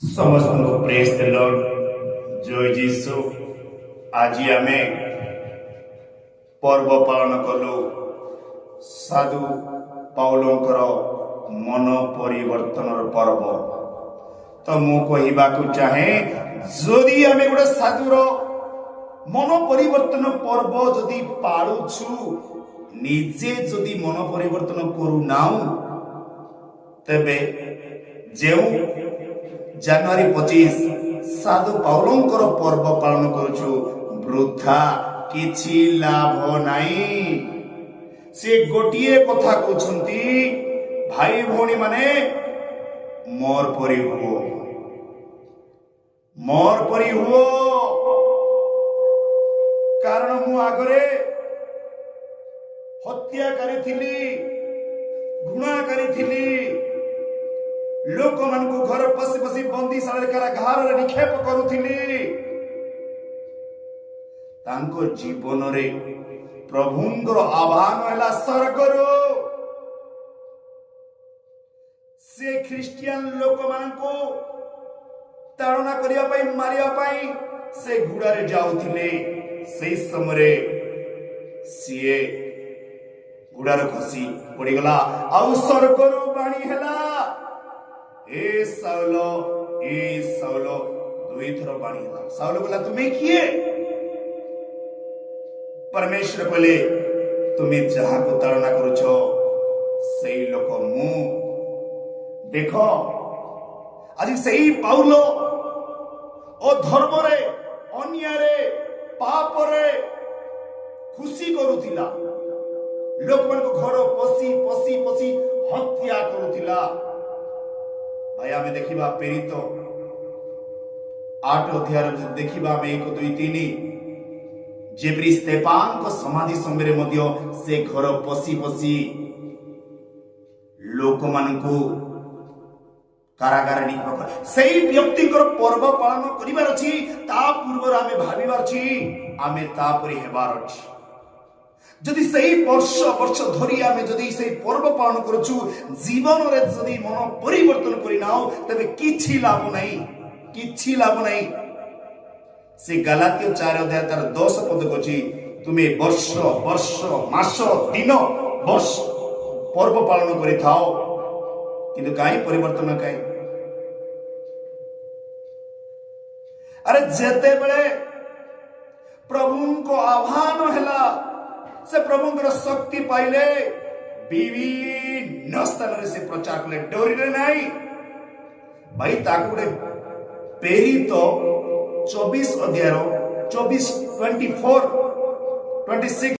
ସମସ୍ତଙ୍କୁ ପ୍ରେଜ୍ ଦ ଲର୍ଡ, ଜୟ ଯୀଶୁ। ଆଜି ଆମେ ପର୍ବ ପାଳନ କଲୁ ସାଧୁ ପାଉଲଙ୍କର ମନ ପରିବର୍ତ୍ତନର ପର୍ବ। ତ ମୁଁ କହିବାକୁ ଚାହେଁ, ଯଦି ଆମେ ଗୋଟେ ସାଧୁର ମନ ପରିବର୍ତ୍ତନ ପର୍ବ ଯଦି ପାଳୁଛୁ, ନିଜେ ଯଦି ମନ ପରିବର୍ତ୍ତନ କରୁନାହୁଁ, ତେବେ ଯେଉଁ ଜାନୁଆରୀ 25 ସାଧୁ ପାଉଲଙ୍କର ପର୍ବ ପାଳନ କରୁଛୁ, ବୃଥା, କିଛି ଲାଭ ନାହିଁ। ସେ ଗୋଟିଏ କଥା କହୁଛନ୍ତି, ଭାଇ ଭଉଣୀ ମାନେ ମୋର ପରି ହୁଅ, ମୋର ପରି ହୁଅ। କାରଣ ମୁଁ ଆଗରେ ହତ୍ୟାକାରୀ ଥିଲି, ଘୃଣାକାରୀ ଥିଲି। ଲୋକମାନଙ୍କୁ ଘର ପଶି ପଶି ବନ୍ଦିଶାଳରେ କାରାଗାରରେ ନିକ୍ଷେପ କରୁଥିଲି। ତାଙ୍କ ଜୀବନରେ ପ୍ରଭୁଙ୍କର ଆହ୍ୱାନ ହେଲା ସ୍ୱର୍ଗରୁ। ସେ ଖ୍ରୀଷ୍ଟିଆନ ଲୋକମାନଙ୍କୁ ତାଡ଼ନା କରିବା ପାଇଁ, ମାରିବା ପାଇଁ ସେ ଘୋଡ଼ାରେ ଯାଉଥିଲେ। ସେହି ସମୟରେ ସିଏ ଘୋଡ଼ାରେ ଖସି ପଡ଼ିଗଲା, ଆଉ ସ୍ୱର୍ଗରୁ ବାଣୀ ହେଲା, ଏ ସାଉଲ, ଏ ସାଉଲ। ଦୁଇଥର ବାଣୀ ହେଲା। ସାଉଲ କହିଲା, ତୁମେ କିଏ? ପରମେଶ୍ୱର କହିଲେ, ତୁମେ ଯାହାକୁ ତାଡ଼ନା କରୁଛ ସେଇ ଲୋକ ମୁଁ। ଦେଖ, ଆଜି ସେଇ ପାଉଲ ଅଧର୍ମରେ, ଅନ୍ୟାୟରେ, ପାପରେ ଖୁସି କରୁଥିଲା। ଲୋକମାନଙ୍କ ଘର ପଶି ପଶି ପଶି ହତ୍ୟା କରୁଥିଲା। ଭାଇ, ଆମେ ଦେଖିବା ପ୍ରେରିତ 8 ଅଧ୍ୟାୟରେ ଦେଖିବା ଆମେ 1, 2, 3, ଯେପରି ସ୍ତେଫାନଙ୍କ ସମାଧି ସମୟରେ ମଧ୍ୟ ସେ ଘର ପଶି ପଶି ଲୋକମାନଙ୍କୁ କାରାଗାର ନିକ୍ଷେପ। ସେଇ ବ୍ୟକ୍ତିଙ୍କର ପର୍ବ ପାଳନ କରିବାର ଅଛି। ତା ପୂର୍ବରୁ ଆମେ ଭାବିବାର ଅଛି, ଆମେ ତାପରି ହେବାର ଅଛି। ଯଦି ସେଇ ବର୍ଷ ଧରି ଆମେ ଯଦି ସେଇ ପର୍ବ ପାଳନ କରୁଛୁ, ଜୀବନରେ ଯଦି ମନ ପରିବର୍ତ୍ତନ କରିନାଉ, ତେବେ କିଛି ଲାଭ ନାହିଁ, କିଛି ଲାଭ ନାହିଁ। ସେ ଗାଲାତୀୟ 4 ଅଧ୍ୟାୟ ତାର 10 ପଦ କହୁଛି, ତୁମେ ବର୍ଷ ମାସ ଦିନ ବର୍ଷ ପର୍ବ ପାଳନ କରିଥାଅ, କିନ୍ତୁ କାହିଁ ପରିବର୍ତ୍ତନ କାହିଁ? ଆରେ ଯେତେବେଳେ ପ୍ରଭୁଙ୍କ ଆହ୍ୱାନ ହେଲା, ସେ ପ୍ରଭୁଙ୍କର ଶକ୍ତି ପାଇଲେ, ବିଭିନ୍ନ ସ୍ଥାନରେ ସେ ପ୍ରଚାର କଲେ, ଡରିଲେ ନାହିଁ। ଭାଇ, ତାକୁ ଗୋଟେ ପ୍ରେରିତ 24 ଅଧ୍ୟାୟ 24, 24, 26